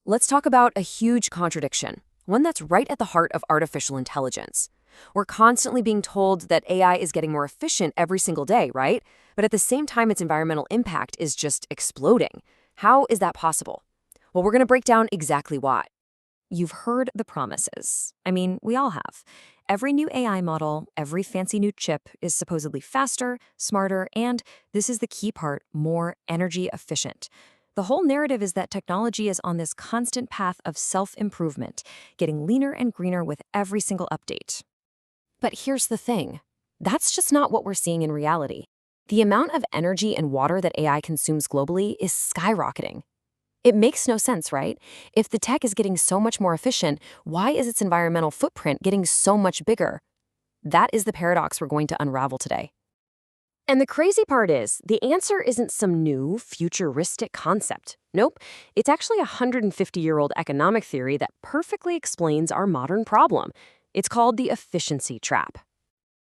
let's talk about a huge contradiction, one that's right at the heart of artificial intelligence. We're constantly being told that AI is getting more efficient every single day, right? But at the same time, its environmental impact is just exploding. How is that possible? Well, we're going to break down exactly why. You've heard the promises. I mean, we all have. Every new AI model, every fancy new chip is supposedly faster, smarter, and, this is the key part, more energy efficient. The whole narrative is that technology is on this constant path of self-improvement, getting leaner and greener with every single update. But here's the thing. That's just not what we're seeing in reality. The amount of energy and water that AI consumes globally is skyrocketing. It makes no sense, right? If the tech is getting so much more efficient, why is its environmental footprint getting so much bigger? That is the paradox we're going to unravel today. And the crazy part is, the answer isn't some new, futuristic concept. Nope, it's actually a 150-year-old economic theory that perfectly explains our modern problem. It's called the efficiency trap.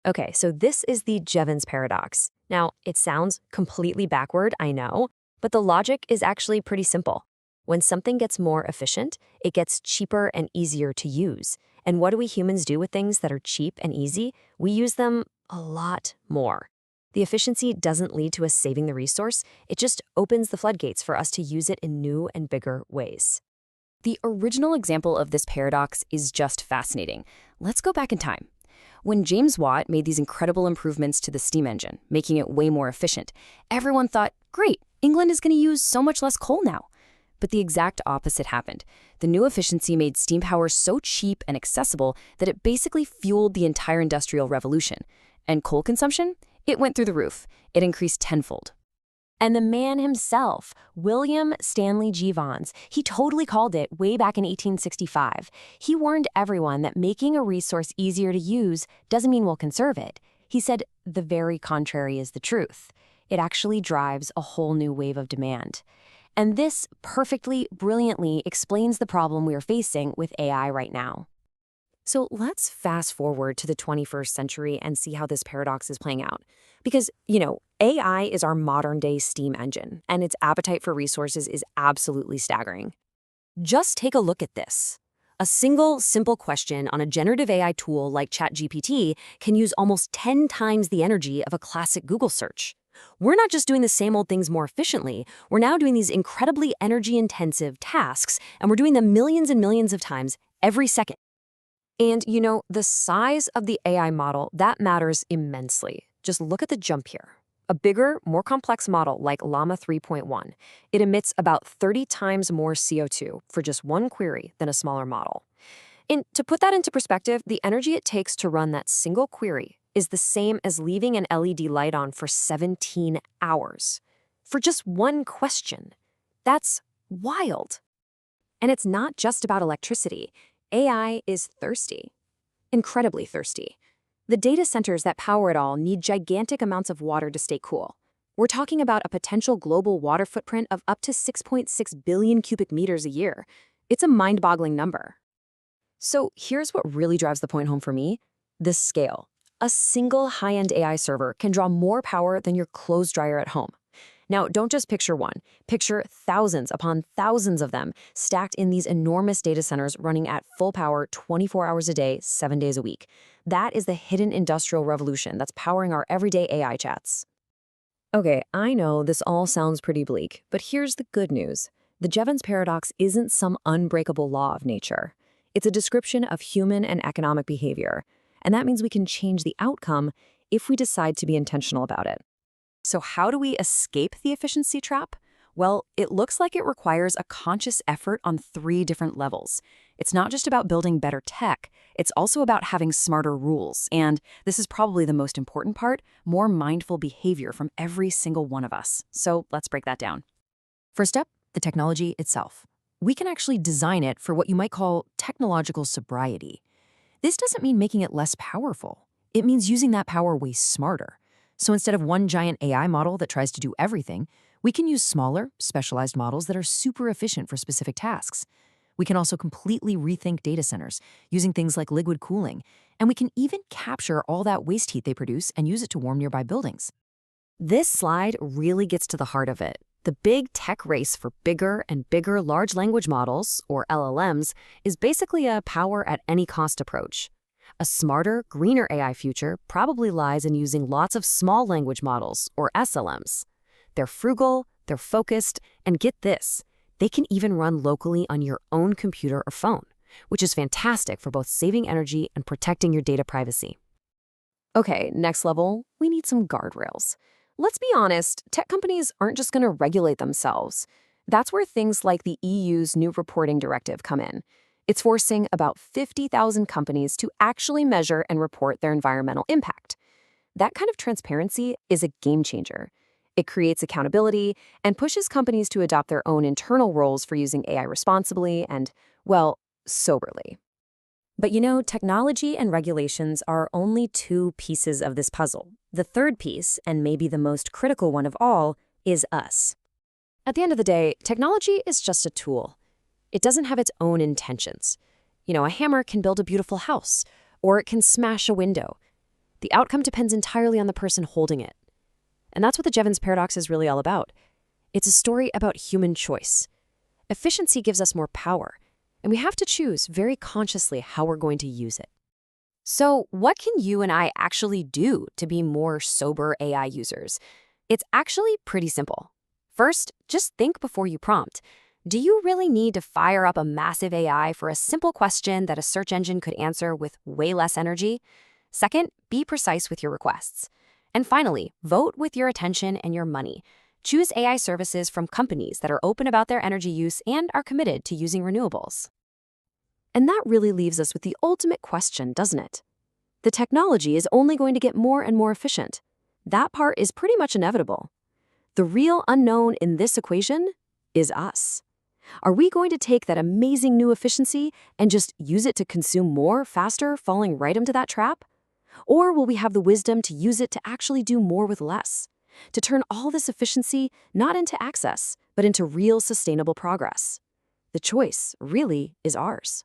Okay, so this is the Jevons Paradox. Now, it sounds completely backward, I know, but the logic is actually pretty simple. When something gets more efficient, it gets cheaper and easier to use. And what do we humans do with things that are cheap and easy? We use them a lot more. The efficiency doesn't lead to us saving the resource, it just opens the floodgates for us to use it in new and bigger ways. The original example of this paradox is just fascinating. Let's go back in time. When James Watt made these incredible improvements to the steam engine, making it way more efficient, everyone thought, great, England is going to use so much less coal now. But the exact opposite happened. The new efficiency made steam power so cheap and accessible that it basically fueled the entire industrial revolution. And coal consumption? It went through the roof. It increased tenfold. And the man himself, William Stanley Jevons, he totally called it way back in 1865. He warned everyone that making a resource easier to use doesn't mean we'll conserve it. He said the very contrary is the truth. It actually drives a whole new wave of demand. And this perfectly, brilliantly explains the problem we are facing with AI right now. So let's fast forward to the 21st century and see how this paradox is playing out. Because, AI is our modern-day steam engine, and its appetite for resources is absolutely staggering. Just take a look at this. A single, simple question on a generative AI tool like ChatGPT can use almost 10 times the energy of a classic Google search. We're not just doing the same old things more efficiently, we're now doing these incredibly energy-intensive tasks, and we're doing them millions and millions of times every second. And, the size of the AI model, that matters immensely. Just look at the jump here. A bigger, more complex model like Llama 3.1, it emits about 30 times more CO2 for just one query than a smaller model. And to put that into perspective, the energy it takes to run that single query is the same as leaving an LED light on for 17 hours. For just one question. That's wild. And it's not just about electricity. AI is thirsty. Incredibly thirsty. The data centers that power it all need gigantic amounts of water to stay cool. We're talking about a potential global water footprint of up to 6.6 billion cubic meters a year. It's a mind-boggling number. So here's what really drives the point home for me: the scale. A single high-end AI server can draw more power than your clothes dryer at home. Now, don't just picture one. Picture thousands upon thousands of them stacked in these enormous data centers running at full power 24 hours a day, 7 days a week. That is the hidden industrial revolution that's powering our everyday AI chats. Okay, I know this all sounds pretty bleak, but here's the good news. The Jevons Paradox isn't some unbreakable law of nature. It's a description of human and economic behavior, and that means we can change the outcome if we decide to be intentional about it. So how do we escape the efficiency trap? Well, it looks like it requires a conscious effort on 3 different levels. It's not just about building better tech, it's also about having smarter rules, and this is probably the most important part, more mindful behavior from every single one of us. So let's break that down. First up, the technology itself. We can actually design it for what you might call technological sobriety. This doesn't mean making it less powerful. It means using that power way smarter. So instead of one giant AI model that tries to do everything, we can use smaller, specialized models that are super efficient for specific tasks. We can also completely rethink data centers, using things like liquid cooling, and we can even capture all that waste heat they produce and use it to warm nearby buildings. This slide really gets to the heart of it. The big tech race for bigger and bigger large language models, or LLMs, is basically a power at any cost approach. A smarter, greener AI future probably lies in using lots of small language models, or SLMs. They're frugal, they're focused, and get this, they can even run locally on your own computer or phone, which is fantastic for both saving energy and protecting your data privacy. Okay, next level, we need some guardrails. Let's be honest, tech companies aren't just going to regulate themselves. That's where things like the EU's new reporting directive come in. It's forcing about 50,000 companies to actually measure and report their environmental impact. That kind of transparency is a game changer. It creates accountability and pushes companies to adopt their own internal roles for using AI responsibly and, well, soberly. But technology and regulations are only two pieces of this puzzle. The third piece, and maybe the most critical one of all, is us. At the end of the day, technology is just a tool. It doesn't have its own intentions. A hammer can build a beautiful house, or it can smash a window. The outcome depends entirely on the person holding it. And that's what the Jevons Paradox is really all about. It's a story about human choice. Efficiency gives us more power, and we have to choose very consciously how we're going to use it. So, what can you and I actually do to be more sober AI users? It's actually pretty simple. First, just think before you prompt. Do you really need to fire up a massive AI for a simple question that a search engine could answer with way less energy? Second, be precise with your requests. And finally, vote with your attention and your money. Choose AI services from companies that are open about their energy use and are committed to using renewables. And that really leaves us with the ultimate question, doesn't it? The technology is only going to get more and more efficient. That part is pretty much inevitable. The real unknown in this equation is us. Are we going to take that amazing new efficiency and just use it to consume more faster, falling right into that trap? Or will we have the wisdom to use it to actually do more with less? To turn all this efficiency not into access, but into real sustainable progress? The choice really is ours.